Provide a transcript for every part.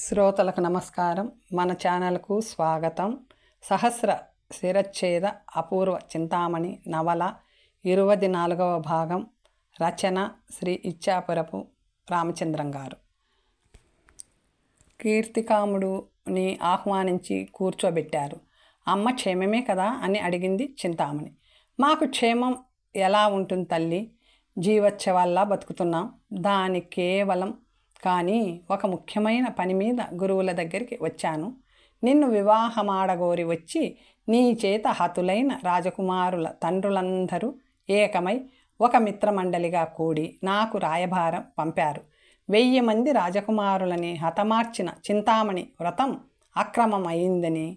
శ్రోతలకు నమస్కారం. మన ఛానల్కు స్వాగతం. సహస్ర శిరచ్ఛేద అపూర్వ చింతామణి నవల 24వ భాగం. రచన శ్రీ ఇచ్చాపురపు రామచంద్రం గారు. కీర్తికాముడుని ఆహ్వానించి కూర్చోబెట్టారు. అమ్మ క్షేమమే కదా అని అడిగింది చింతామణి. మాకు క్షేమం ఎలా ఉంటుంది తల్లి, జీవోత్సవాల్లా బతుకుతున్నాం. దాని కేవలం కానీ ఒక ముఖ్యమైన పని మీద గురువుల దగ్గరికి వచ్చాను. నిన్ను వివాహమాడగోరి వచ్చి నీ చేత హతులైన రాజకుమారుల తండ్రులందరూ ఏకమై ఒక మిత్రమండలిగా కూడి నాకు రాయభారం పంపారు. 1000 మంది రాజకుమారులని హతమార్చిన చింతామణి వ్రతం అక్రమమైందని,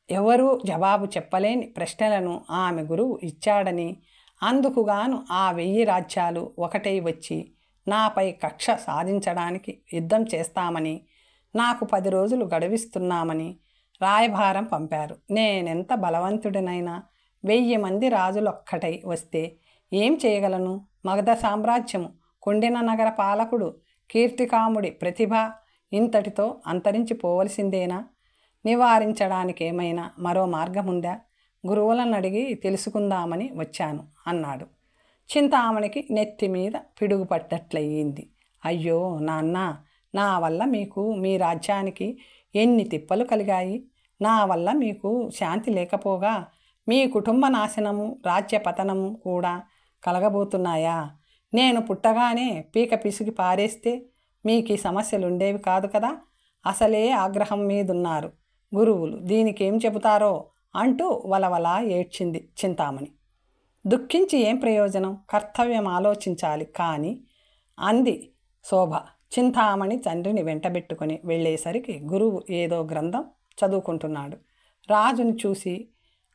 ఎవరూ జవాబు చెప్పలేని ప్రశ్నలను ఆమె గురువు ఇచ్చాడని, అందుకుగాను ఆ 1000 రాజ్యాలు ఒకటై వచ్చి నాపై కక్ష సాధించడానికి యుద్ధం చేస్తామని, నాకు 10 రోజులు గడువిస్తున్నామని రాయభారం పంపారు. నేనెంత బలవంతుడినైనా 1000 మంది రాజులొక్కటై వస్తే ఏం చేయగలను? మగధ సామ్రాజ్యము కొండిన నగర పాలకుడు కీర్తికాముడి ప్రతిభ ఇంతటితో అంతరించిపోవలసిందేనా? నివారించడానికి ఏమైనా మరో మార్గముందా? గురువులను అడిగి తెలుసుకుందామని వచ్చాను అన్నాడు. చింతామణికి నెత్తి మీద పిడుగు పట్టట్లయింది. అయ్యో నాన్న, నా వల్ల మీకు మీ రాజ్యానికి ఎన్ని తిప్పలు కలిగాయి. నా వల్ల మీకు శాంతి లేకపోగా మీ కుటుంబ నాశనము, రాజ్య పతనము కూడా కలగబోతున్నాయా? నేను పుట్టగానే పీక పిసికి పారేస్తే మీకు ఈ సమస్యలు ఉండేవి కాదు కదా. అసలే ఆగ్రహం మీదున్నారు గురువులు, దీనికేం చెబుతారో అంటూ వలవలా ఏడ్చింది చింతామణి. దుఃఖించి ఏం ప్రయోజనం? కర్తవ్యం ఆలోచించాలి కానీ అంది శోభ. చింతామణి తండ్రిని వెంటబెట్టుకొని వెళ్ళేసరికి గురువు ఏదో గ్రంథం చదువుకుంటున్నాడు. రాజుని చూసి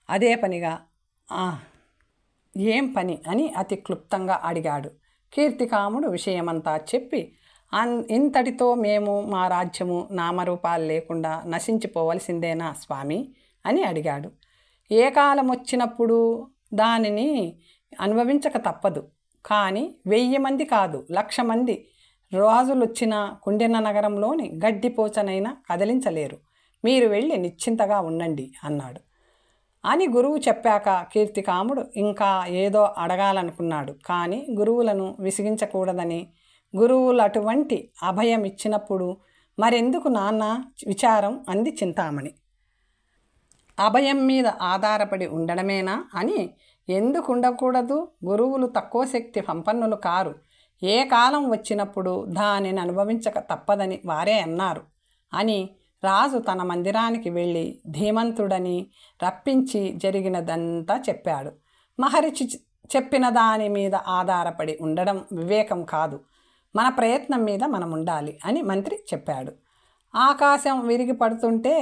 అదే పనిగా ఏం పని అని అతి క్లుప్తంగా అడిగాడు. కీర్తికాముడు విషయమంతా చెప్పి ఇంతటితో మేము మా రాజ్యము నామరూపాలు లేకుండా నశించిపోవలసిందేనా స్వామి అని అడిగాడు. ఏ కాలం వచ్చినప్పుడు దానిని అనుభవించక తప్పదు. కానీ 1000 మంది కాదు, 1,00,000 మంది రాజులొచ్చిన కుండిన నగరంలోని గడ్డిపోచనైనా కదిలించలేరు. మీరు వెళ్ళి నిశ్చింతగా ఉండండి అన్నాడు. అని గురువు చెప్పాక కీర్తికాముడు ఇంకా ఏదో అడగాలనుకున్నాడు. కానీ గురువులను విసిగించకూడదని, గురువులు అటువంటి అభయం ఇచ్చినప్పుడు మరెందుకు నాన్న విచారం అంది చింతామణి. అభయం మీద ఆధారపడి ఉండడమేనా అని. ఎందుకు ఉండకూడదు? గురువులు తక్కువ శక్తి సంపన్నులు కారు. ఏ కాలం వచ్చినప్పుడు దానిని అనుభవించక తప్పదని వారే అన్నారు అని రాజు తన మందిరానికి వెళ్ళి ధీమంతుడని రప్పించి జరిగినదంతా చెప్పాడు. మహర్షి చెప్పిన దాని మీద ఆధారపడి ఉండడం వివేకం కాదు, మన ప్రయత్నం మీద మనం ఉండాలి అని మంత్రి చెప్పాడు. ఆకాశం విరిగి పడుతుంటే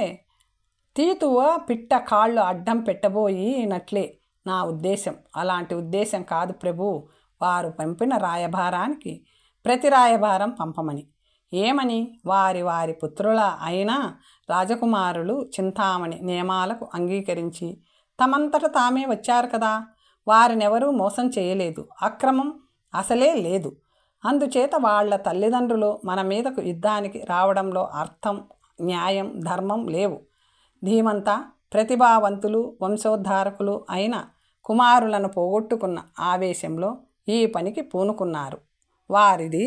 తీతువ పిట్ట కాళ్ళు అడ్డం పెట్టబోయినట్లే నా ఉద్దేశం. అలాంటి ఉద్దేశం కాదు ప్రభు. వారు పంపిన రాయభారానికి ప్రతి రాయభారం పంపమని. ఏమని? వారి వారి పుత్రుల అయినా రాజకుమారులు చింతామణి నియమాలకు అంగీకరించి తమంతట తామే వచ్చారు కదా. వారినెవరూ మోసం చేయలేదు, అక్రమం అసలే లేదు. అందుచేత వాళ్ల తల్లిదండ్రులు మన మీదకు యుద్ధానికి రావడంలో అర్థం, న్యాయం, ధర్మం లేవు. ధీమంతా ప్రతిభావంతులు, వంశోద్ధారకులు అయిన కుమారులను పోగొట్టుకున్న ఆవేశంలో ఈ పనికి పూనుకున్నారు. వారిది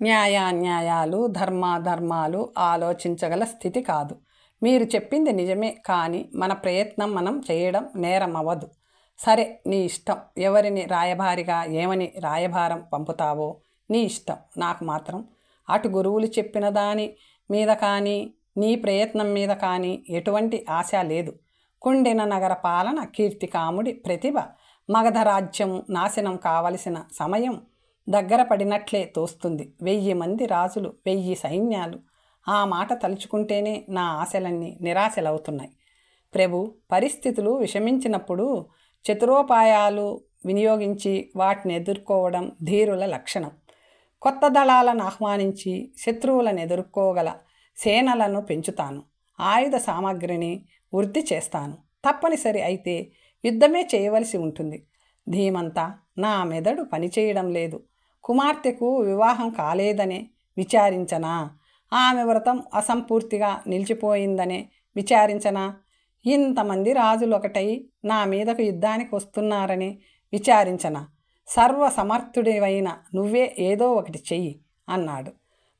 న్యాయాన్యాయాలు, ధర్మాధర్మాలు ఆలోచించగల స్థితి కాదు. మీరు చెప్పింది నిజమే, కానీ మన ప్రయత్నం మనం చేయడం నేరం అవ్వదు. సరే, నీ ఇష్టం. ఎవరిని రాయభారిగా ఏమని రాయభారం పంపుతావో నీ ఇష్టం. నాకు మాత్రం అటు గురువులు చెప్పిన దాని మీద కానీ నీ ప్రయత్నం మీద కానీ ఎటువంటి ఆశ లేదు. కుండిన నగర పాలన, కీర్తికాముడి ప్రతిభ, మగధ రాజ్యం నాశనం కావలసిన సమయం దగ్గర పడినట్లే తోస్తుంది. 1000 మంది రాజులు, 1000 సైన్యాలు. ఆ మాట తలుచుకుంటేనే నా ఆశలన్నీ నిరాశలవుతున్నాయి ప్రభు. పరిస్థితులు విషమించినప్పుడు చతురోపాయాలు వినియోగించి వాటిని ఎదుర్కోవడం ధీరుల లక్షణం. కొత్త దళాలను ఆహ్వానించి శత్రువులను ఎదుర్కోగల సేనలను పెంచుతాను. ఆయుధ సామాగ్రిని వృద్ధి చేస్తాను. తప్పనిసరి అయితే యుద్ధమే చేయవలసి ఉంటుంది. ధీమంతా నా మెదడు పనిచేయడం లేదు. కుమార్తెకు వివాహం కాలేదనే విచారించనా? ఆమె వ్రతం అసంపూర్తిగా నిలిచిపోయిందనే విచారించనా? ఇంతమంది రాజులు ఒకటై నా మీదకు యుద్ధానికి వస్తున్నారని విచారించనా? సర్వసమర్థుడివైన నువ్వే ఏదో ఒకటి చెయ్యి అన్నాడు.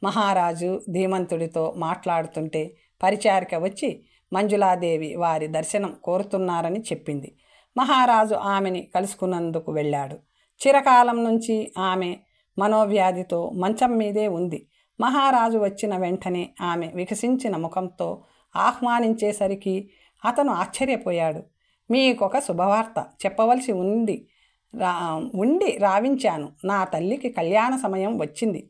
మహారాజు ధీమంతుడితో మాట్లాడుతుంటే పరిచారిక వచ్చి మంజులాదేవి వారి దర్శనం కోరుతున్నారని చెప్పింది. మహారాజు ఆమెని కలుసుకున్నందుకు వెళ్ళాడు. చిరకాలం నుంచి ఆమె మనోవ్యాధితో మంచం మీదే ఉంది. మహారాజు వచ్చిన వెంటనే ఆమె వికసించిన ముఖంతో ఆహ్వానించేసరికి అతను ఆశ్చర్యపోయాడు. మీకొక శుభవార్త చెప్పవలసి ఉండి రావించాను. నా తల్లికి కళ్యాణ సమయం వచ్చింది.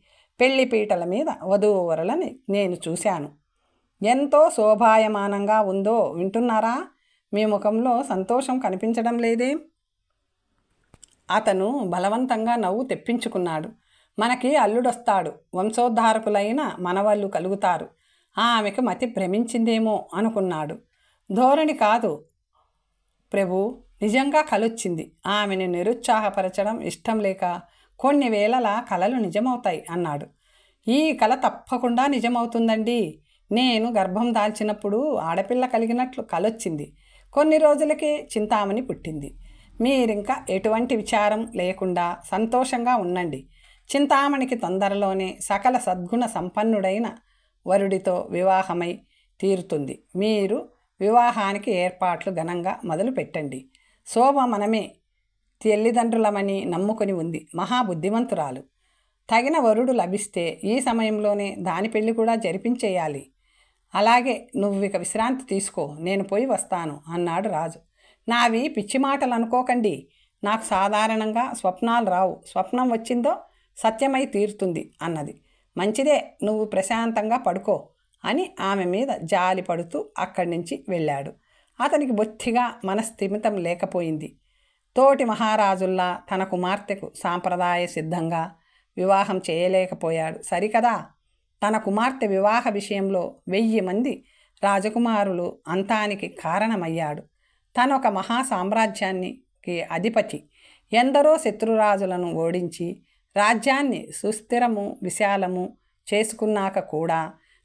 పెళ్లిపీటల మీద వధూవరులని నేను చూశాను. ఎంతో శోభాయమానంగా ఉందో వింటున్నారా? మీ ముఖంలో సంతోషం కనిపించడం లేదే? అతను బలవంతంగా నవ్వు తెప్పించుకున్నాడు. మనకి అల్లుడొస్తాడు, వంశోద్ధారకులైన మనవళ్ళు కలుగుతారు. ఆమెకు మతి భ్రమించిందేమో అనుకున్నాడు. ధోరణి కాదు ప్రభు, నిజంగా కలొచ్చింది. ఆమెను నిరుత్సాహపరచడం ఇష్టం లేక కొన్ని వేళలా కలలు నిజమవుతాయి అన్నాడు. ఈ కల తప్పకుండా నిజమవుతుందండి. నేను గర్భం దాల్చినప్పుడు ఆడపిల్ల కలిగినట్లు కలొచ్చింది. కొన్ని రోజులకే చింతామణి పుట్టింది. మీరింకా ఎటువంటి విచారం లేకుండా సంతోషంగా ఉండండి. చింతామణికి తొందరలోనే సకల సద్గుణ సంపన్నుడైన వరుడితో వివాహమై తీరుతుంది. మీరు వివాహానికి ఏర్పాట్లు ఘనంగా మొదలు పెట్టండి. శోభ మనమే తల్లిదండ్రులమని నమ్ముకొని ఉంది. మహాబుద్ధిమంతురాలు. తగిన వరుడు లభిస్తే ఈ సమయంలోనే దాని పెళ్లి కూడా జరిపించేయాలి. అలాగే నువ్వు ఇక విశ్రాంతి తీసుకో, నేను పోయి వస్తాను అన్నాడు రాజు. నావి పిచ్చి మాటలు అనుకోకండి. నాకు సాధారణంగా స్వప్నాలు రావు. స్వప్నం వచ్చిందో సత్యమై తీరుతుంది అన్నది. మంచిదే, నువ్వు ప్రశాంతంగా పడుకో అని ఆమె మీద జాలి పడుతూ అక్కడి నుంచి వెళ్ళాడు. అతనికి బొత్తిగా మనస్థిమితం లేకపోయింది. తోటి మహారాజుల్లా తన కుమార్తెకు సాంప్రదాయ సిద్ధంగా వివాహం చేయలేకపోయాడు. సరికదా, తన కుమార్తె వివాహ విషయంలో 1000 మంది రాజకుమారులు అంతానికి కారణమయ్యాడు. తనొక మహా సామ్రాజ్యానికి అధిపతి. ఎందరో శత్రురాజులను ఓడించి రాజ్యాన్ని సుస్థిరము విశాలము చేసుకున్నాక కూడా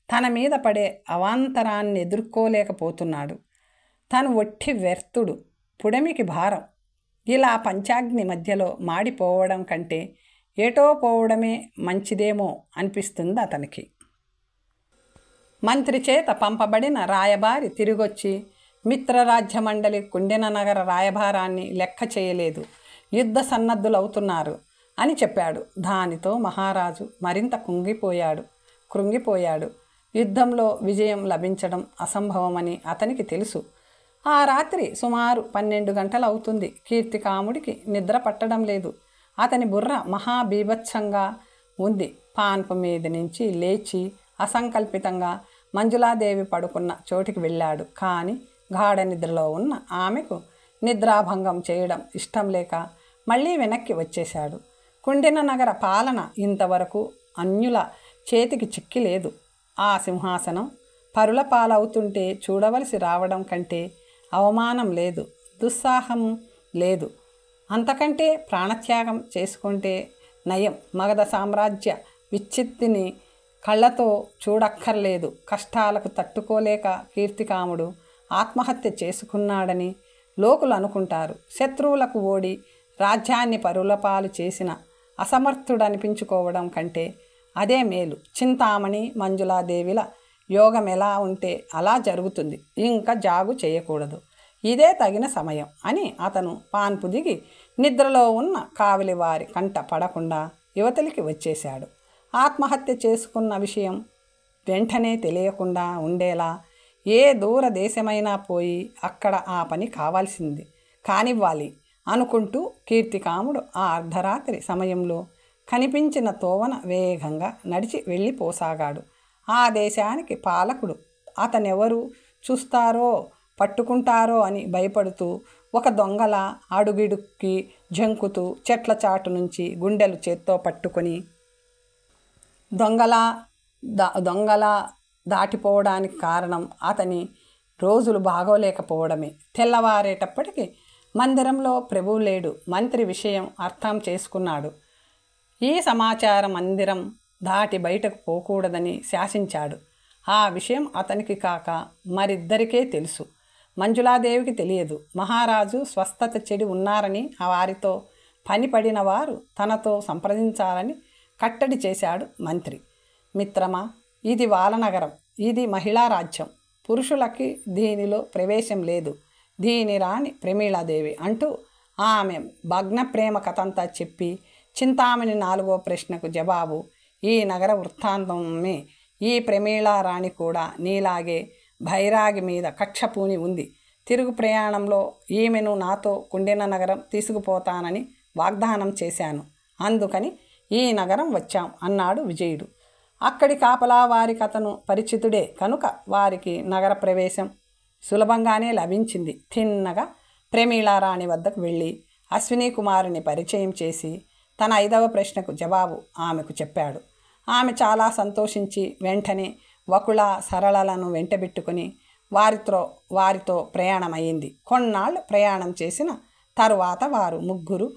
తన మీద పడే అవాంతరాన్ని ఎదుర్కోలేకపోతున్నాడు. తను ఒట్టి వ్యర్థుడు, పుడమికి భారం. ఇలా పంచాగ్ని మధ్యలో మాడిపోవడం కంటే ఏటో పోవడమే మంచిదేమో అనిపిస్తుంది అతనికి. మంత్రి చేత పంపబడిన రాయబారి తిరిగొచ్చి మిత్రరాజ్య మండలి కుండెన నగర రాయబారాన్ని లెక్క చేయలేదు, యుద్ధ సన్నద్ధులవుతున్నారు అని చెప్పాడు. దానితో మహారాజు మరింత కృంగిపోయాడు. యుద్ధంలో విజయం లభించడం అసంభవమని అతనికి తెలుసు. ఆ రాత్రి సుమారు 12 గంటలు అవుతుంది. కీర్తికాముడికి నిద్ర పట్టడం లేదు. అతని బుర్ర మహాబీభత్సంగా ఉంది. పాన్పు మీద నుంచి లేచి అసంకల్పితంగా మంజులాదేవి పడుకున్న చోటికి వెళ్ళాడు. కానీ గాఢ నిద్రలో ఉన్న ఆమెకు నిద్రాభంగం చేయడం ఇష్టం లేక మళ్ళీ వెనక్కి వచ్చేశాడు. కుండిన నగర పాలన ఇంతవరకు అన్యుల చేతికి చిక్కిలేదు. ఆ సింహాసనం పరుల పాలవుతుంటే చూడవలసి రావడం కంటే అవమానం లేదు, దుస్సాహం లేదు. అంతకంటే ప్రాణత్యాగం చేసుకుంటే నయం. మగధ సామ్రాజ్య విచ్చిత్తిని కళ్ళతో చూడక్కర్లేదు. కష్టాలకు తట్టుకోలేక కీర్తికాముడు ఆత్మహత్య చేసుకున్నాడని లోకులు అనుకుంటారు. శత్రువులకు ఓడి రాజ్యాన్ని పరులపాలు చేసిన అసమర్థుడనిపించుకోవడం కంటే అదే మేలు. చింతామణి మంజులాదేవిల యోగం ఎలా ఉంటే అలా జరుగుతుంది. ఇంకా జాగు చేయకూడదు. ఇదే తగిన సమయం అని అతను పాన్పు దిగి నిద్రలో ఉన్న కావిలి వారి కంట పడకుండా యువతలికి వచ్చేశాడు. ఆత్మహత్య చేసుకున్న విషయం వెంటనే తెలియకుండా ఉండేలా ఏ దూర దేశమైనా పోయి అక్కడ ఆ పని కానివ్వాలి అనుకుంటూ కీర్తికాముడు ఆ అర్ధరాత్రి సమయంలో కనిపించిన తోవన వేగంగా నడిచి వెళ్ళిపోసాగాడు. ఆ దేశానికి పాలకుడు అతనెవరు చూస్తారో పట్టుకుంటారో అని భయపడుతూ ఒక దొంగల అడుగిడుక్కి జంకుతూ చెట్ల చాటు నుంచి గుండెలు చేత్తో పట్టుకొని దొంగల దాటిపోవడానికి కారణం అతని రోజులు బాగోలేకపోవడమే. తెల్లవారేటప్పటికి మందిరంలో ప్రభువు లేడు. మంత్రి విషయం అర్థం చేసుకున్నాడు. ఈ సమాచారం మందిరం దాటి బయటకు పోకూడదని శాసించాడు. ఆ విషయం అతనికి కాక మరిద్దరికే తెలుసు. మంజులాదేవికి తెలియదు. మహారాజు స్వస్థత చెడి ఉన్నారని వారితో పనిపడిన వారు తనతో సంప్రదించాలని కట్టడి చేశాడు మంత్రి. మిత్రమా, ఇది వాలనగరం, ఇది మహిళా రాజ్యం. పురుషులకి దీనిలో ప్రవేశం లేదు. దీని రాణి ప్రమీళాదేవి అంటూ ఆమె భగ్న ప్రేమ కథంతా చెప్పి చింతామణి 4వ ప్రశ్నకు జవాబు ఈ నగర వృత్తాంతమే. ఈ ప్రమీళా రాణి కూడా నీలాగే భైరాగి మీద కక్ష పూని ఉంది. తిరుగు ప్రయాణంలో ఈమెను నాతో కుండిన నగరం తీసుకుపోతానని వాగ్దానం చేశాను. అందుకని ఈ నగరం వచ్చాం అన్నాడు విజయుడు. అక్కడి కాపలా వారికి అతను పరిచితుడే కనుక వారికి నగర ప్రవేశం సులభంగానే లభించింది. తిన్నగా ప్రమీళారాణి వద్దకు వెళ్ళి అశ్విని కుమారుని పరిచయం చేసి తన 5వ ప్రశ్నకు జవాబు ఆమెకు చెప్పాడు. ఆమె చాలా సంతోషించి వెంటనే వకుళ సరళలను వెంటబెట్టుకుని వారితో ప్రయాణమయ్యింది. కొన్నాళ్ళు ప్రయాణం చేసిన తరువాత వారు ముగ్గురు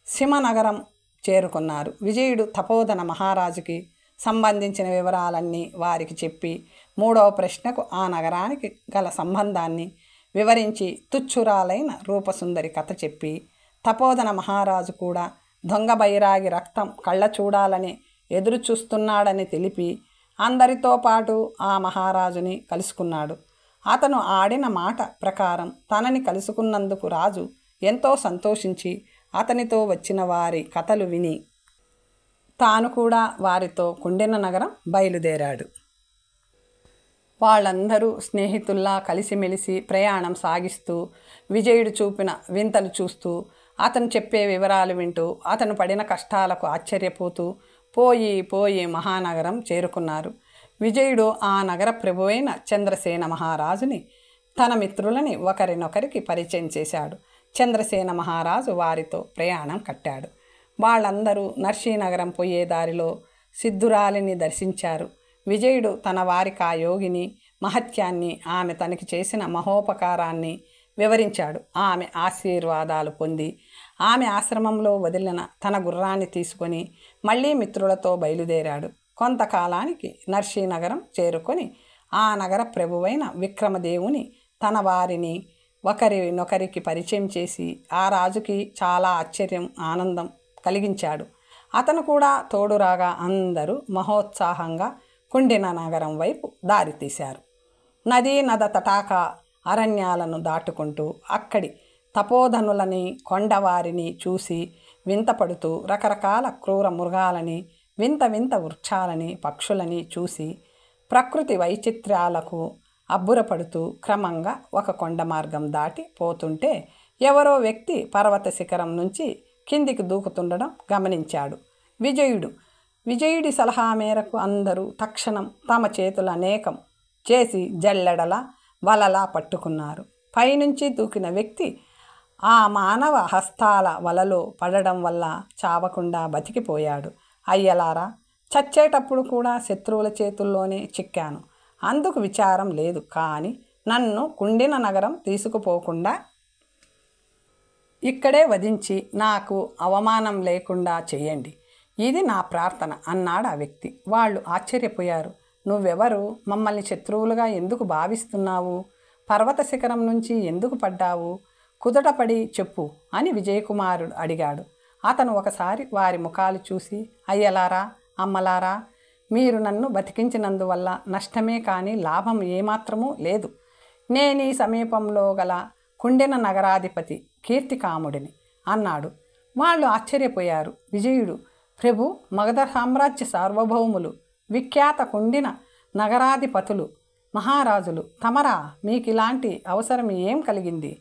సింహనగరం చేరుకున్నారు. విజయుడు తపోధన మహారాజుకి సంబంధించిన వివరాలన్నీ వారికి చెప్పి 3వ ప్రశ్నకు ఆ నగరానికి గల సంబంధాన్ని వివరించి తుచ్చురాలైన రూపసుందరి కథ చెప్పి తపోధన మహారాజు కూడా దొంగ బైరాగి రక్తం కళ్ళ చూడాలని ఎదురు చూస్తున్నాడని తెలిపి అందరితో పాటు ఆ మహారాజుని కలుసుకున్నాడు. అతను ఆడిన మాట ప్రకారం తనని కలుసుకున్నందుకు రాజు ఎంతో సంతోషించి అతనితో వచ్చిన వారి కథలు విని తాను కూడా వారితో కుండిన నగరం బయలుదేరాడు. వాళ్ళందరూ స్నేహితుల్లా కలిసిమెలిసి ప్రయాణం సాగిస్తూ విజయుడు చూపిన వింతలు చూస్తూ అతను చెప్పే వివరాలు వింటూ అతను పడిన కష్టాలకు ఆశ్చర్యపోతూ పోయి మహానగరం చేరుకున్నారు. విజయుడు ఆ నగర ప్రభువైన చంద్రసేన మహారాజుని తన మిత్రులని ఒకరినొకరికి పరిచయం చేశాడు. చంద్రసేన మహారాజు వారితో ప్రయాణం కట్టాడు. వాళ్ళందరూ నర్సీనగరం పోయే దారిలో సిద్ధురాలిని దర్శించారు. విజయుడు తన వారికి ఆ యోగిని మహత్యాన్ని, ఆమె తనకి చేసిన మహోపకారాన్ని వివరించాడు. ఆమె ఆశీర్వాదాలు పొంది ఆమె ఆశ్రమంలో వదిలిన తన గుర్రాన్ని తీసుకొని మళ్ళీ మిత్రులతో బయలుదేరాడు. కొంతకాలానికి నర్సీనగరం చేరుకొని ఆ నగర ప్రభువైన విక్రమదేవుని తన వారిని ఒకరినొకరికి పరిచయం చేసి ఆ రాజుకి చాలా ఆశ్చర్యం, ఆనందం కలిగించాడు. అతను కూడా తోడురాగా అందరూ మహోత్సాహంగా కుండిన నగరం వైపు దారితీశారు. నదీ నద తటాక అరణ్యాలను దాటుకుంటూ అక్కడి తపోధనులని, కొండవారిని చూసి వింతపడుతూ రకరకాల క్రూర మృగాలని, వింత వింత వృక్షాలని, పక్షులని చూసి ప్రకృతి వైచిత్ర్యాలకు అబ్బురపడుతూ క్రమంగా ఒక కొండ మార్గం దాటి పోతుంటే ఎవరో వ్యక్తి పర్వత శిఖరం నుంచి కిందికి దూకుతుండడం గమనించాడు విజయుడి సలహా మేరకు అందరూ తక్షణం తమ చేతులు అనేకం చేసి జల్లెడలా వలలా పట్టుకున్నారు. పైనుంచి దూకిన వ్యక్తి ఆ మానవ హస్తాల వలలో పడడం వల్ల చావకుండా బతికిపోయాడు. అయ్యలారా, చచ్చేటప్పుడు కూడా శత్రువుల చేతుల్లోనే చిక్కాను. అందుకు విచారం లేదు. కానీ నన్ను కుండిన నగరం తీసుకుపోకుండా ఇక్కడే వధించి నాకు అవమానం లేకుండా చెయ్యండి. ఇది నా ప్రార్థన అన్నాడు ఆ వ్యక్తి. వాళ్ళు ఆశ్చర్యపోయారు. నువ్వెవరు? మమ్మల్ని శత్రువులుగా ఎందుకు భావిస్తున్నావు? పర్వత శిఖరం నుంచి ఎందుకు పడ్డావు? కుదుటపడి చెప్పు అని విజయకుమారుడు అడిగాడు. అతను ఒకసారి వారి ముఖాలు చూసి, అయ్యలారా, అమ్మలారా, మీరు నన్ను బతికించినందువల్ల నష్టమే కానీ లాభం ఏమాత్రమూ లేదు. నేనీ సమీపంలో గల కుండిన నగరాధిపతి కీర్తికాముడిని అన్నాడు. వాళ్ళు ఆశ్చర్యపోయారు. విజయుడు, ప్రభు, మగధ సామ్రాజ్య సార్వభౌములు, విఖ్యాత కుండిన నగరాధిపతులు, మహారాజులు తమరా, మీకిలాంటి అవసరం ఏం కలిగింది?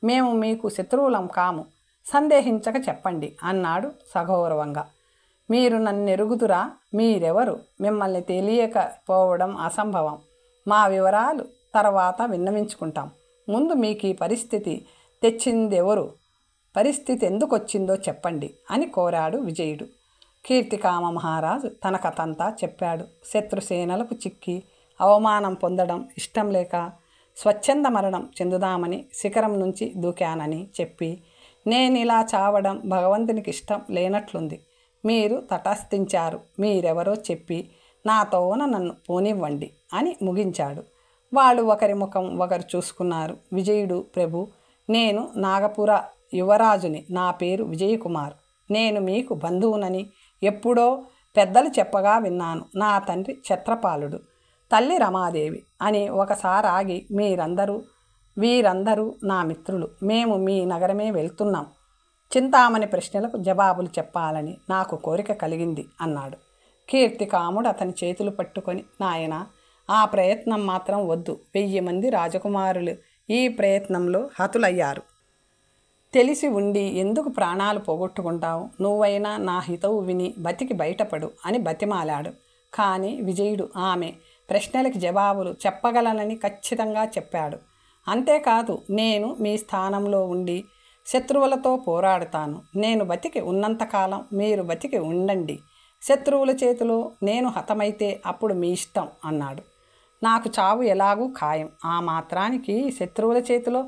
మేము మీకు శత్రువులం కాము, సందేహించక చెప్పండి అన్నాడు సగౌరవంగా. మీరు నన్నెరుగుదురా? మీరెవరు? మిమ్మల్ని తెలియకపోవడం అసంభవం. మా వివరాలు తర్వాత విన్నవించుకుంటాం. ముందు మీకు ఈ పరిస్థితి తెచ్చిందెవరు? పరిస్థితి ఎందుకు వచ్చిందో చెప్పండి అని కోరాడు విజయుడు. కీర్తికామ మహారాజు తన కథంతా చెప్పాడు. శత్రుసేనలకు చిక్కి అవమానం పొందడం ఇష్టం లేక స్వచ్ఛంద మరణం చెందుదామని శిఖరం నుంచి దూకానని చెప్పి, నేనిలా చావడం భగవంతునికి ఇష్టం లేనట్లుంది. మీరు తటస్థించారు. మీరెవరో చెప్పి నాతోన నన్ను పోనివ్వండి అని ముగించాడు. వాళ్ళు ఒకరి ముఖం ఒకరు చూసుకున్నారు. విజయుడు, ప్రభు, నేను నాగపుర యువరాజుని. నా పేరు విజయకుమార్. నేను మీకు బంధువునని ఎప్పుడో పెద్దలు చెప్పగా విన్నాను. నా తండ్రి ఛత్రపాలుడు, తల్లి రమాదేవి అని ఒకసారి ఆగి, వీరందరూ నా మిత్రులు. మేము మీ నగరమే వెళ్తున్నాం. చింతామణి ప్రశ్నలకు జవాబులు చెప్పాలని నాకు కోరిక కలిగింది అన్నాడు. కీర్తికాముడు అతని చేతులు పట్టుకొని, నాయనా, ఆ ప్రయత్నం మాత్రం వద్దు. 1000 మంది రాజకుమారులు ఈ ప్రయత్నంలో హతులయ్యారు. తెలిసి ఉండి ఎందుకు ప్రాణాలు పోగొట్టుకుంటావు? నువ్వైనా నా హితవు విని బతికి బయటపడు అని బతిమాలాడు. కానీ విజయుడు ఆమె ప్రశ్నలకి జవాబులు చెప్పగలనని ఖచ్చితంగా చెప్పాడు. అంతేకాదు, నేను మీ స్థానంలో ఉండి శత్రువులతో పోరాడుతాను. నేను బతికి ఉన్నంతకాలం మీరు బతికి ఉండండి. శత్రువుల చేతిలో నేను హతమైతే అప్పుడు మీ ఇష్టం అన్నాడు. నాకు చావు ఎలాగూ ఖాయం. ఆ మాత్రానికి శత్రువుల చేతిలో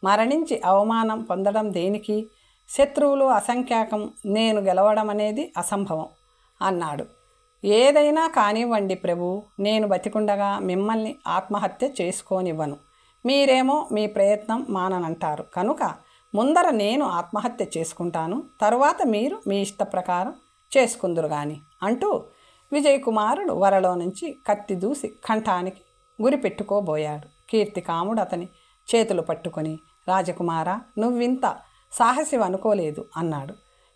మరణించి అవమానం పొందడం దేనికి? శత్రువులు అసంఖ్యాకం, నేను గెలవడం అనేది అసంభవం అన్నాడు. ఏదైనా కానివ్వండి ప్రభు, నేను బతికుండగా మిమ్మల్ని ఆత్మహత్య చేసుకోనివ్వను. మీరేమో మీ ప్రయత్నం మాననంటారు కనుక ముందర నేను ఆత్మహత్య చేసుకుంటాను, తరువాత మీరు మీ ఇష్ట ప్రకారం చేసుకుందురు గాని అంటూ విజయకుమారుడు వరలో నుంచి కత్తి దూసి కంఠానికి గురి పెట్టుకోబోయాడు. కీర్తికాముడు అతని చేతులు పట్టుకొని, రాజకుమారా, నువ్వింత సాహసి అనుకోలేదు అన్నాడు.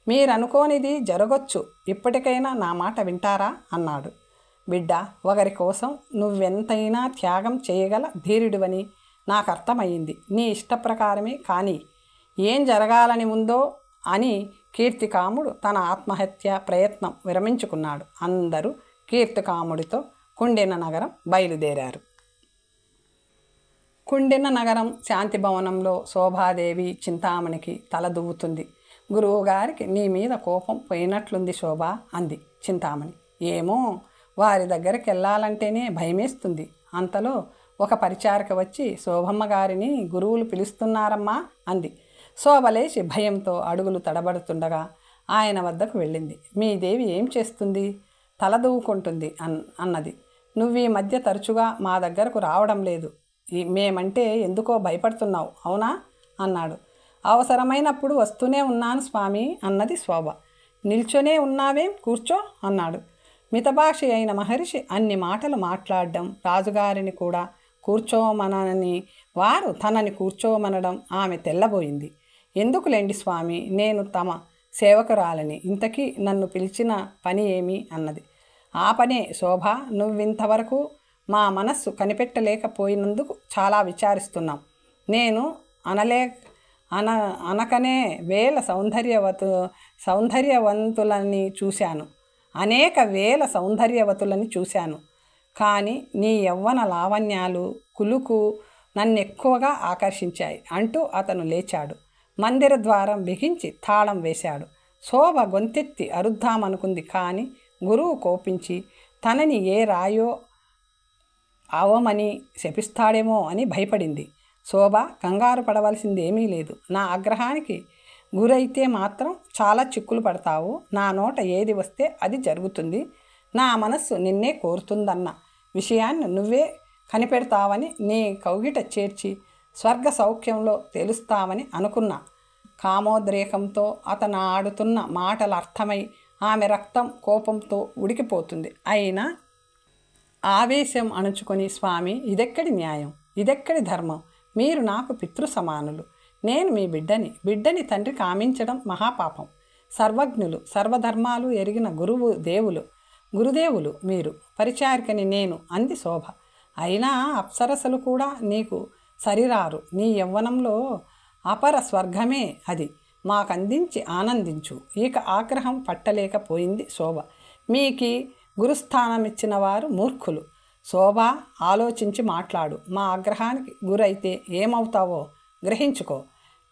మీరనుకోనిది జరగొచ్చు. ఇప్పటికైనా నా మాట వింటారా అన్నాడు. బిడ్డ, ఒకరి కోసం నువ్వెంతైనా త్యాగం చేయగల ధీరుడివని నాకు అర్థమయ్యింది. నీ ఇష్టప్రకారమే కానీ ఏం జరగాలని ఉందో అని కీర్తికాముడు తన ఆత్మహత్య ప్రయత్నం విరమించుకున్నాడు. అందరూ కీర్తికాముడితో కుండిన నగరం బయలుదేరారు. కుండిన నగరం శాంతిభవనంలో శోభాదేవి చింతామణికి తల దువ్వుతుంది. గురువుగారికి నీ మీద కోపం పోయినట్లుంది శోభ అంది చింతామణి. ఏమో, వారి దగ్గరికి వెళ్ళాలంటేనే భయమేస్తుంది. అంతలో ఒక పరిచారిక వచ్చి, శోభమ్మ గారిని గురువులు పిలుస్తున్నారమ్మా అంది. శోభ లేచి భయంతో అడుగులు తడబడుతుండగా ఆయన వద్దకు వెళ్ళింది. మీ దేవి ఏం చేస్తుంది? తలదూవుకుంటుంది అన్నది. నువ్వు ఈ మధ్య తరచుగా మా దగ్గరకు రావడం లేదు. మేమంటే ఎందుకో భయపడుతున్నావు అవునా అన్నాడు. అవసరమైనప్పుడు వస్తూనే ఉన్నాను స్వామి అన్నది శోభ. నిల్చొనే ఉన్నావేం, కూర్చో అన్నాడు. మితభాషి అయిన మహర్షి అన్ని మాటలు మాట్లాడడం, రాజుగారిని కూడా కూర్చోమనని వారు తనని కూర్చోమనడం ఆమె తెల్లబోయింది. ఎందుకులేండి స్వామి, నేను తమ సేవకురాలని. ఇంతకీ నన్ను పిలిచిన పని ఏమి అన్నది. ఆ పనే శోభ, నువ్వింతవరకు మా మనస్సు కనిపెట్టలేకపోయినందుకు చాలా విచారిస్తున్నాం. నేను అనకనే వేల సౌందర్యవంతులని చూశాను, అనేక వేల సౌందర్యవతులని చూశాను. కానీ నీ యవ్వన లావణ్యాలు, కులుకు నన్నెక్కువగా ఆకర్షించాయి అంటూ అతను లేచాడు. మందిర ద్వారం బిగించి తాళం వేశాడు. శోభ గొంతెత్తి అరుద్దామనుకుంది. కానీ గురువు కోపించి తనని ఏ రాయో అవమని శపిస్తాడేమో అని భయపడింది. శోభ, కంగారు పడవలసింది ఏమీ లేదు. నా ఆగ్రహానికి గురైతే మాత్రం చాలా చిక్కులు పడతావు. నా నోట ఏది వస్తే అది జరుగుతుంది. నా మనస్సు నిన్నే కోరుతుందన్న విషయాన్ని నువ్వే కనిపెడతావని, నీ కౌగిట చేర్చి స్వర్గ సౌఖ్యంలో తెలుస్తావని అనుకున్నా. కామోద్రేకంతో అతను ఆడుతున్న మాటలు అర్థమై ఆమె రక్తం కోపంతో ఉడికిపోతుంది. అయినా ఆవేశం అణుచుకొని, స్వామి, ఇదెక్కడి న్యాయం, ఇదెక్కడి ధర్మం? మీరు నాకు పితృ సమానులు. నేను మీ బిడ్డని తండ్రి కామించడం మహాపాపం. సర్వజ్ఞులు, సర్వధర్మాలు ఎరిగిన గురుదేవులు మీరు, పరిచారికని నేను అంది శోభ. అయినా అప్సరసలు కూడా నీకు సరిరారు. నీ యవ్వనంలో అపర స్వర్గమే అది. మాకందించి ఆనందించు. ఇక ఆగ్రహం పట్టలేకపోయింది శోభ. మీకి గురుస్థానం ఇచ్చిన వారు మూర్ఖులు. శోభ, ఆలోచించి మాట్లాడు. మా ఆగ్రహానికి గురైతే ఏమవుతావో గ్రహించుకో.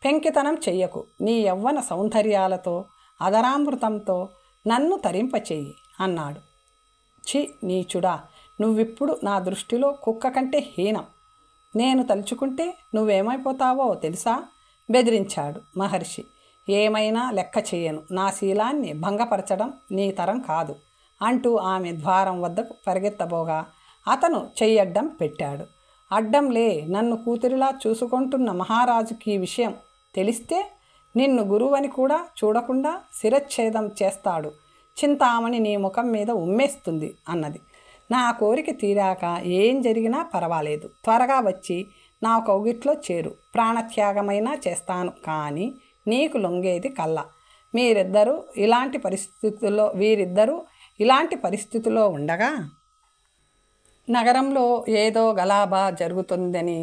పెంకితనం చెయ్యకు. నీ యవ్వన సౌందర్యాలతో, అదరామృతంతో నన్ను తరింపచెయ్యి అన్నాడు. ఛీ నీచుడా, నువ్విప్పుడు నా దృష్టిలో కుక్క కంటే హీనం. నేను తలుచుకుంటే నువ్వేమైపోతావో తెలుసా? బెదిరించాడు మహర్షి. ఏమైనా లెక్క చేయను, నా శీలాన్ని భంగపరచడం నీ తరం కాదు అంటూ ఆమె ద్వారం వద్దకు పరిగెత్తబోగా అతను చెయ్యడ్డం పెట్టాడు. అడ్డంలే, నన్ను కూతురిలా చూసుకుంటున్న మహారాజుకి ఈ విషయం తెలిస్తే నిన్ను గురువని కూడా చూడకుండా శిరచ్ఛేదం చేస్తాడు. చింతామణి నీ ముఖం మీద ఉమ్మేస్తుంది అన్నది. నా కోరిక తీరాక ఏం జరిగినా పర్వాలేదు, త్వరగా వచ్చి నా కౌగిట్లో చేరు, ప్రాణత్యాగమైనా చేస్తాను, కానీ నీకు లొంగేది కల్లా. వీరిద్దరూ ఇలాంటి పరిస్థితుల్లో ఉండగా నగరంలో ఏదో గలాభా జరుగుతుందని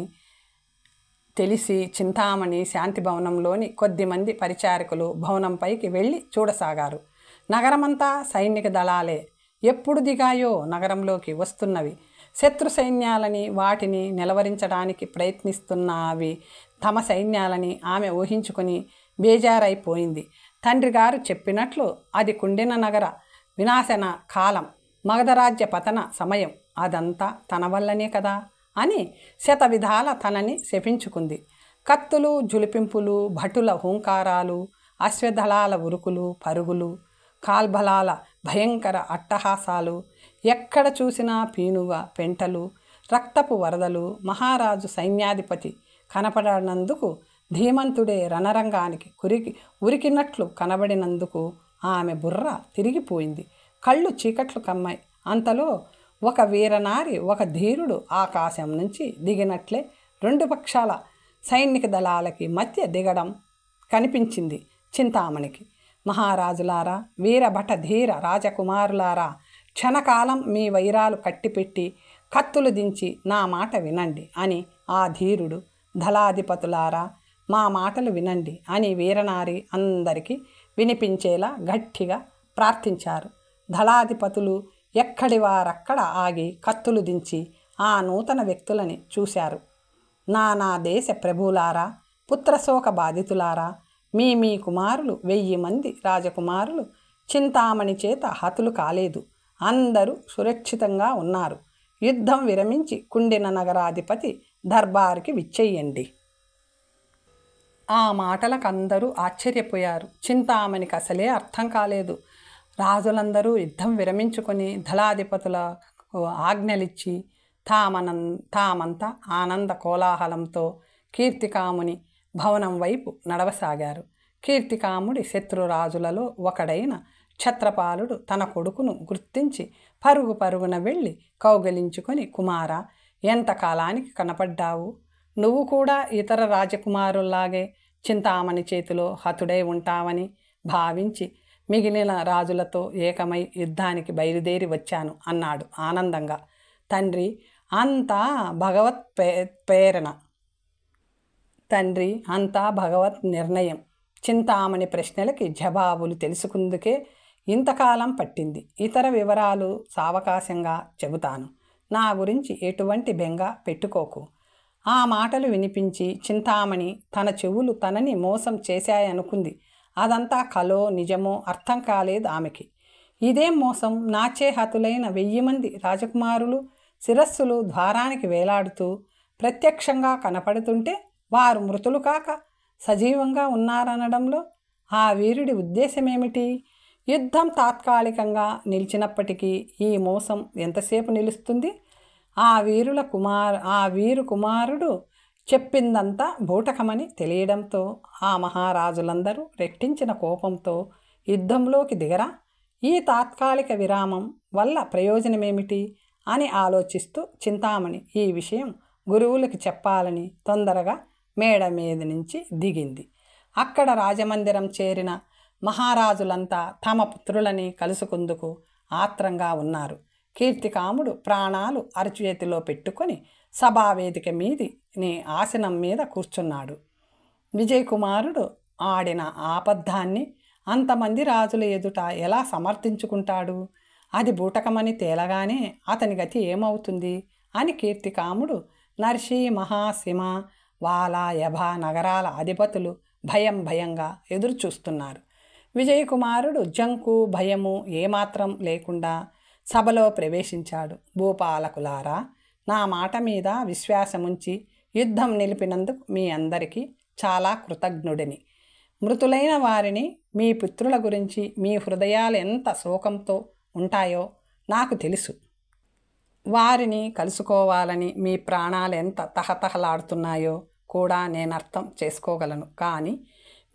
తెలిసి చింతామణి శాంతిభవనంలోని కొద్దిమంది పరిచారకులు భవనంపైకి వెళ్ళి చూడసాగారు. నగరమంతా సైనిక దళాలే. ఎప్పుడు దిగాయో నగరంలోకి వస్తున్నవి. శత్రు సైన్యాలని, వాటిని నిలవరించడానికి ప్రయత్నిస్తున్నవి తమ సైన్యాలని ఆమె ఊహించుకొని బేజారైపోయింది. తండ్రి గారు చెప్పినట్లు అది కుండిన నగర వినాశన కాలం, మగధరాజ్య పతన సమయం, అదంతా తన వల్లనే కదా అని శతవిధాల తనని శపించుకుంది. కత్తులు, జులిపింపులు, భటుల హూంకారాలు, అశ్వదళాల ఉరుకులు పరుగులు, కాల్బలాల భయంకర అట్టహాసాలు, ఎక్కడ చూసినా పీనుగ పెంటలు, రక్తపు వరదలు, మహారాజు సైన్యాధిపతి కనపడనందుకు ధీమంతుడే రణరంగానికి ఉరికినట్లు కనబడినందుకు ఆమె బుర్ర తిరిగిపోయింది. కళ్ళు చీకట్లు కమ్మాయి. అంతలో ఒక వీరనారి, ఒక ధీరుడు ఆకాశం నుంచి దిగినట్లే రెండు పక్షాల సైనిక దళాలకి మధ్య దిగడం కనిపించింది చింతామణికి. మహారాజులారా, వీరభట ధీర రాజకుమారులారా, క్షణకాలం మీ వైరాలు కట్టిపెట్టి కత్తులు దించి నా మాట వినండి అని ఆ ధీరుడు, దళాధిపతులారా మా మాటలు వినండి అని వీరనారి అందరికీ వినిపించేలా గట్టిగా ప్రార్థించారు. దళాధిపతులు ఎక్కడి వారక్కడ ఆగి కత్తులు దించి ఆ నూతన వ్యక్తులని చూశారు. నా దేశ ప్రభువులారా, పుత్రశోక బాధితులారా, మీ కుమారులు 1000 మంది రాజకుమారులు చింతామణి చేత హతులు కాలేదు. అందరూ సురక్షితంగా ఉన్నారు. యుద్ధం విరమించి కుండిన నగరాధిపతి దర్బారుకి విచ్చెయ్యండి. ఆ మాటలకు అందరూ ఆశ్చర్యపోయారు. చింతామణికి అసలే అర్థం కాలేదు. రాజులందరూ యుద్ధం విరమించుకొని దళాధిపతులకు ఆజ్ఞలిచ్చి తామంతా ఆనంద కోలాహలంతో కీర్తికాముని భవనం వైపు నడవసాగారు. కీర్తికాముడి శత్రురాజులలో ఒకడైన క్షత్రపాలుడు తన కొడుకును గుర్తించి పరుగున వెళ్ళి కౌగలించుకొని, కుమారా, ఎంతకాలానికి కనపడ్డావు? నువ్వు కూడా ఇతర రాజకుమారుల్లాగే చింతామణి చేతిలో హతుడై ఉంటావని భావించి మిగిలిన రాజులతో ఏకమై యుద్ధానికి బయలుదేరి వచ్చాను అన్నాడు ఆనందంగా. తండ్రి అంతా భగవత్ నిర్ణయం. చింతామణి ప్రశ్నలకి జవాబులు తెలుసుకుందుకే ఇంతకాలం పట్టింది. ఇతర వివరాలు సావకాశంగా చెబుతాను. నా గురించి ఎటువంటి బెంగ పెట్టుకోకు. ఆ మాటలు వినిపించి చింతామణి తన చెవులు తనని మోసం చేశాయనుకుంది. అదంతా కలో నిజమో అర్థం కాలేదు ఆమెకి. ఇదేం మోసం? నాచే హతులైన 1000 మంది రాజకుమారులు శిరస్సులు ద్వారానికి వేలాడుతూ ప్రత్యక్షంగా కనపడుతుంటే వారు మృతులు కాక సజీవంగా ఉన్నారనడంలో ఆ వీరుడి ఉద్దేశమేమిటి? యుద్ధం తాత్కాలికంగా నిలిచినప్పటికీ ఈ మోసం ఎంతసేపు నిలుస్తుంది? ఆ వీరు కుమారుడు చెప్పిందంతా బూటకమని తెలియడంతో ఆ మహారాజులందరూ రెట్టించిన కోపంతో యుద్ధంలోకి దిగరా? ఈ తాత్కాలిక విరామం వల్ల ప్రయోజనమేమిటి అని ఆలోచిస్తూ చింతామణి ఈ విషయం గురువులకి చెప్పాలని తొందరగా మేడ మీద నుంచి దిగింది. అక్కడ రాజమందిరం చేరిన మహారాజులంతా తమ పుత్రులని కలుసుకుందుకు ఆత్రంగా ఉన్నారు. కీర్తికాముడు ప్రాణాలు అరచేతిలో పెట్టుకొని సభావేదిక మీది ఆసనం మీద కూర్చున్నాడు. విజయకుమారుడు ఆడిన ఆపద్ధాన్ని అంతమంది రాజుల ఎదుట ఎలా సమర్థించుకుంటాడు? అది బూటకమని తేలగానే అతని గతి ఏమవుతుంది అని కీర్తికాముడు, నర్షి, మహాసింహ, వాల, యభ నగరాల అధిపతులు భయంగా ఎదురు చూస్తున్నారు. విజయకుమారుడు జంకు భయము ఏమాత్రం లేకుండా సభలో ప్రవేశించాడు. భూపాలకులారా, నా మాట మీద విశ్వాసముంచి యుద్ధం నిలిపినందుకు మీ అందరికీ చాలా కృతజ్ఞుడిని. మృతులైన వారిని, మీ పుత్రుల గురించి మీ హృదయాలు ఎంత శోకంతో ఉంటాయో నాకు తెలుసు. వారిని కలుసుకోవాలని మీ ప్రాణాలు ఎంత తహతహలాడుతున్నాయో కూడా నేను అర్థం చేసుకోగలను. కానీ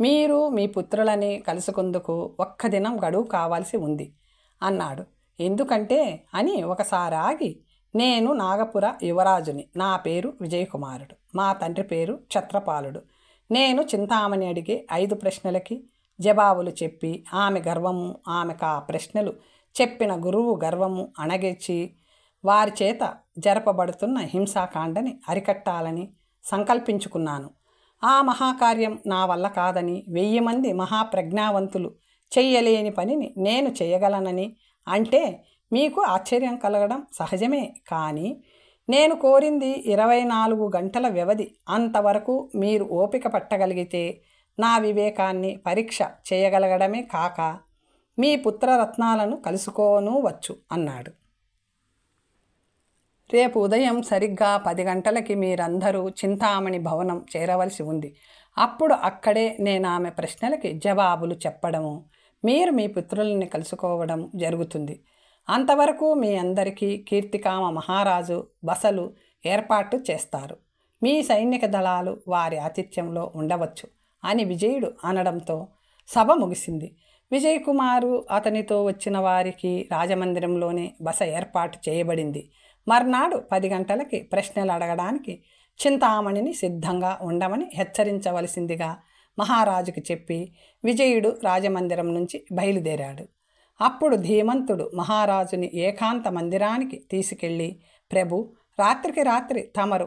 మీరు మీ పుత్రులని కలుసుకుందుకు ఒక్క దినం గడువు కావాల్సి ఉంది అన్నాడు. ఎందుకంటే అని ఒకసారి ఆగి, నేను నాగపుర యువరాజుని. నా పేరు విజయకుమారుడు. మా తండ్రి పేరు ఛత్రపాలుడు. నేను చింతామణి అడిగే 5 ప్రశ్నలకి జవాబులు చెప్పి ఆమె గర్వము, ఆమెకు ఆ ప్రశ్నలు చెప్పిన గురువు గర్వము అణగెచ్చి వారి చేత జరపబడుతున్న హింసాకాండని అరికట్టాలని సంకల్పించుకున్నాను. ఆ మహాకార్యం నా వల్ల కాదని, 1000 మంది మహాప్రజ్ఞావంతులు చెయ్యలేని పనిని నేను చేయగలనని అంటే మీకు ఆశ్చర్యం కలగడం సహజమే. కానీ నేను కోరింది 24 గంటల వ్యవధి. అంతవరకు మీరు ఓపిక పట్టగలిగితే నా వివేకాన్ని పరీక్ష చేయగలగడమే కాక మీ పుత్రరత్నాలను కలుసుకోనూ వచ్చు అన్నాడు. రేపు ఉదయం సరిగ్గా 10 గంటలకి మీరందరూ చింతామణి భవనం చేరవలసి ఉంది. అప్పుడు అక్కడే నేను ఆమె ప్రశ్నలకి జవాబులు చెప్పడము, మీరు మీ పుత్రుల్ని కలుసుకోవడం జరుగుతుంది. అంతవరకు మీ అందరికీ కీర్తికామ మహారాజు బసలు ఏర్పాటు చేస్తారు. మీ సైనిక దళాలు వారి ఆతిథ్యంలో ఉండవచ్చు అని విజయుడు అనడంతో సభ ముగిసింది. విజయకుమారు అతనితో వచ్చిన వారికి రాజమందిరంలోనే బస ఏర్పాటు చేయబడింది. మర్నాడు 10 గంటలకి ప్రశ్నలు అడగడానికి చింతామణిని సిద్ధంగా ఉండమని హెచ్చరించవలసిందిగా మహారాజుకి చెప్పి విజయుడు రాజమందిరం నుంచి బయలుదేరాడు. అప్పుడు ధీమంతుడు మహారాజుని ఏకాంత మందిరానికి తీసుకెళ్ళి, ప్రభు, రాత్రికి రాత్రి తమరు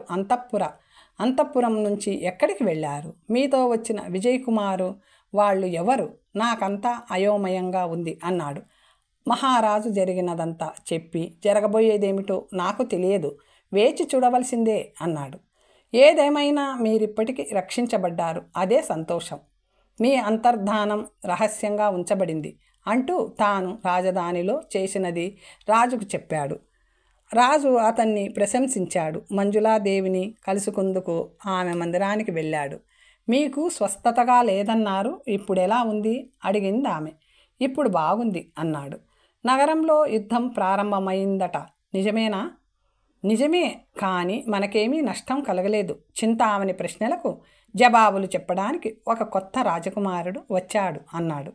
అంతఃపురం నుంచి ఎక్కడికి వెళ్ళారు? మీతో వచ్చిన విజయకుమారు వాళ్ళు ఎవరు? నాకంతా అయోమయంగా ఉంది అన్నాడు. మహారాజు జరిగినదంతా చెప్పి, జరగబోయేదేమిటో నాకు తెలియదు, వేచి చూడవలసిందే అన్నాడు. ఏదేమైనా మీరిప్పటికీ రక్షించబడ్డారు, అదే సంతోషం. మీ అంతర్ధానం రహస్యంగా ఉంచబడింది అంటూ తాను రాజధానిలో చేసినది రాజుకు చెప్పాడు. రాజు అతన్ని ప్రశంసించాడు. మంజులాదేవిని కలుసుకుందుకు ఆమె మందిరానికి వెళ్ళాడు. మీకు స్వస్థతగా లేదన్నారు, ఇప్పుడెలా ఉంది అడిగింది ఆమె. ఇప్పుడు బాగుంది అన్నాడు. నగరంలో యుద్ధం ప్రారంభమైందట, నిజమేనా? నిజమే, కానీ మనకేమీ నష్టం కలగలేదు. చింతామణి ప్రశ్నలకు జవాబులు చెప్పడానికి ఒక కొత్త రాజకుమారుడు వచ్చాడు అన్నాడు.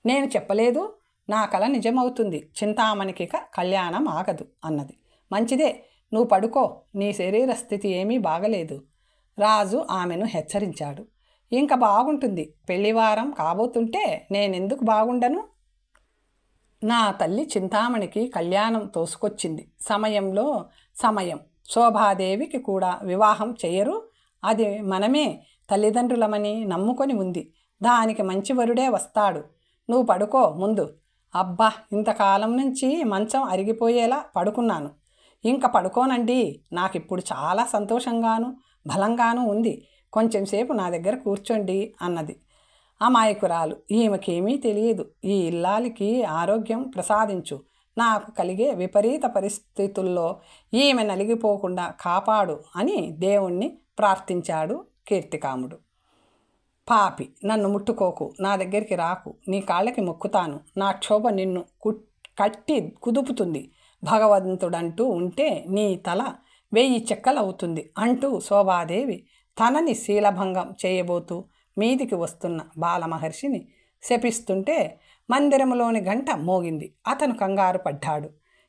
నేను చెప్పలేదు, నా కల నిజమవుతుంది. చింతామణికి కళ్యాణం ఆగదు అన్నది. మంచిదే, నువ్వు పడుకో, నీ శరీర స్థితి ఏమీ బాగలేదు రాజు ఆమెను హెచ్చరించాడు. ఇంక బాగుంటుంది, పెళ్లివారం కాబోతుంటే నేనెందుకు బాగుండను? నా తల్లి చింతామణికి కళ్యాణం తోసుకొచ్చింది. సమయం శోభాదేవికి కూడా వివాహం చెయ్యరు. అది మనమే తల్లిదండ్రులమని నమ్ముకొని ఉంది. దానికి మంచి వరుడే వస్తాడు. నువ్వు పడుకో ముందు. అబ్బా, ఇంతకాలం నుంచి మంచం అరిగిపోయేలా పడుకున్నాను, ఇంక పడుకోనండి. నాకిప్పుడు చాలా సంతోషంగాను బలంగాను ఉంది. కొంచెంసేపు నా దగ్గర కూర్చోండి అన్నది. అమాయకురాలు, ఈమెకేమీ తెలియదు. ఈ ఇల్లాలికి ఆరోగ్యం ప్రసాదించు. నాకు కలిగే విపరీత పరిస్థితుల్లో ఈమె నలిగిపోకుండా కాపాడు అని దేవుణ్ణి ప్రార్థించాడు కీర్తికాముడు. పాపి, నన్ను ముట్టుకోకు, నా దగ్గరికి రాకు, నీ కాళ్ళకి మొక్కుతాను. నా క్షోభ నిన్ను కట్టి కుదుపుతుంది. భగవంతుడంటూ ఉంటే నీ తల 1000 చెక్కలవుతుంది అంటూ శోభాదేవి తనని శీలభంగం చేయబోతూ మీదికి వస్తున్న బాలమహర్షిని శపిస్తుంటే మందిరంలోని గంట మోగింది. అతను కంగారు పడ్డాడు.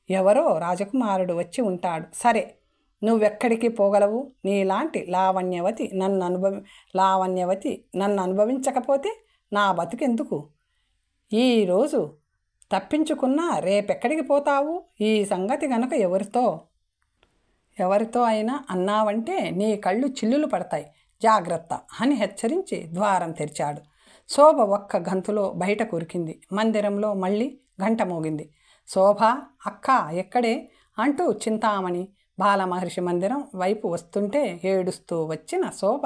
ఎవరో రాజకుమారుడు వచ్చి ఉంటాడు. సరే, నువ్వెక్కడికి పోగలవు? నీలాంటి లావణ్యవతి నన్ను అనుభవించకపోతే నా బతుకెందుకు? ఈరోజు తప్పించుకున్నా రేపెక్కడికి పోతావు? ఈ సంగతి గనుక ఎవరితో అయినా అన్నావంటే నీ కళ్ళు చిల్లులు పడతాయి, జాగ్రత్త అని హెచ్చరించి ద్వారం తెరిచాడు. శోభ ఒక్క గంతులో బయట కురికింది. మందిరంలో మళ్ళీ గంట మోగింది. శోభ, అక్క ఎక్కడే అంటూ చింతామణి బాలమహర్షి మందిరం వైపు వస్తుంటే ఏడుస్తూ వచ్చిన శోభ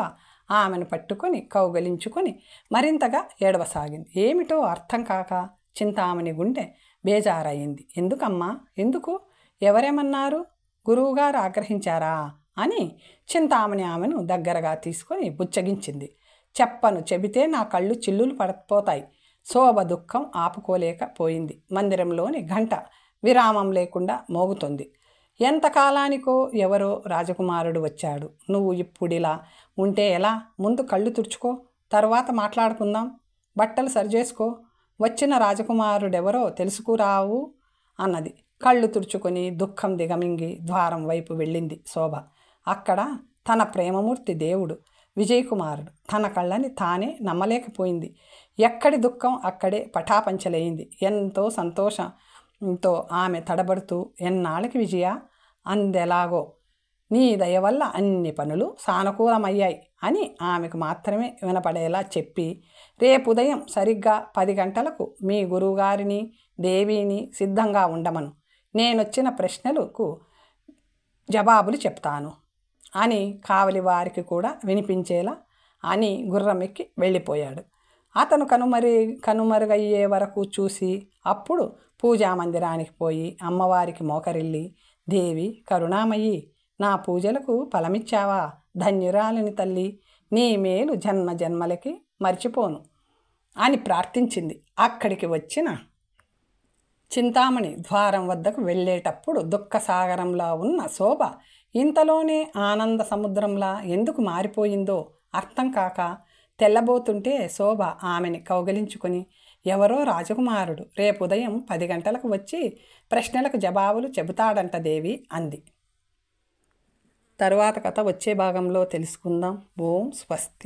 ఆమెను పట్టుకొని కౌగలించుకొని మరింతగా ఏడవసాగింది. ఏమిటో అర్థం కాక చింతామణి గుండె బేజారయింది. ఎందుకమ్మా, ఎందుకు? ఎవరేమన్నారు? గురువుగారు ఆగ్రహించారా అని చింతామణి ఆమెను దగ్గరగా తీసుకొని బుచ్చగించింది. చెబితే నా కళ్ళు చిల్లులు పడిపోతాయి. శోభ దుఃఖం ఆపుకోలేకపోయింది. మందిరంలోని గంట విరామం లేకుండా మోగుతుంది. ఎంతకాలానికో ఎవరో రాజకుమారుడు వచ్చాడు. నువ్వు ఇప్పుడిలా ఉంటే ఎలా? ముందు కళ్ళు తుడుచుకో, తర్వాత మాట్లాడుకుందాం. బట్టలు సరిచేసుకో. వచ్చిన రాజకుమారుడెవరో తెలుసుకురావు అన్నది. కళ్ళు తుడుచుకొని దుఃఖం దిగమింగి ద్వారం వైపు వెళ్ళింది శోభ. అక్కడ తన ప్రేమమూర్తి దేవుడు విజయకుమారుడు. తన కళ్ళని తానే నమ్మలేకపోయింది. ఎక్కడి దుఃఖం అక్కడే పటాపంచలైంది. ఎంతో సంతోషంతో ఆమె తడబడుతూ, ఎన్నాళ్ళకి విజయ అందెలాగో నీ దయ వల్ల అన్ని పనులు సానుకూలమయ్యాయి అని ఆమెకు మాత్రమే వినపడేలా చెప్పి, రేపు ఉదయం సరిగ్గా 10 గంటలకు మీ గురువుగారిని దేవిని సిద్ధంగా ఉండమను. నేనొచ్చిన ప్రశ్నలకు జవాబులు చెప్తాను అని కావలి వారికి కూడా వినిపించేలా అని గుర్రమెక్కి వెళ్ళిపోయాడు. అతను కనుమరుగయ్యే వరకు చూసి అప్పుడు పూజామందిరానికి పోయి అమ్మవారికి మోకరిల్లి, దేవి కరుణామయ్యి, నా పూజలకు ఫలమిచ్చావా? ధన్యురాలిని తల్లి, నీ మేలు జన్మ జన్మలకి మర్చిపోను అని ప్రార్థించింది. అక్కడికి వచ్చిన చింతామణి ద్వారం వద్దకు వెళ్ళేటప్పుడు దుఃఖసాగరంలా ఉన్న శోభ ఇంతలోనే ఆనంద సముద్రంలా ఎందుకు మారిపోయిందో అర్థం కాక తెల్లబోతుంటే శోభ ఆమెని కౌగిలించుకొని, ఎవరో రాజకుమారుడు రేపు ఉదయం 10 గంటలకు వచ్చి ప్రశ్నలకు జవాబులు చెబుతాడంట దేవి అంది. తరువాత కథ వచ్చే భాగంలో తెలుసుకుందాం. ఓం స్వస్తి.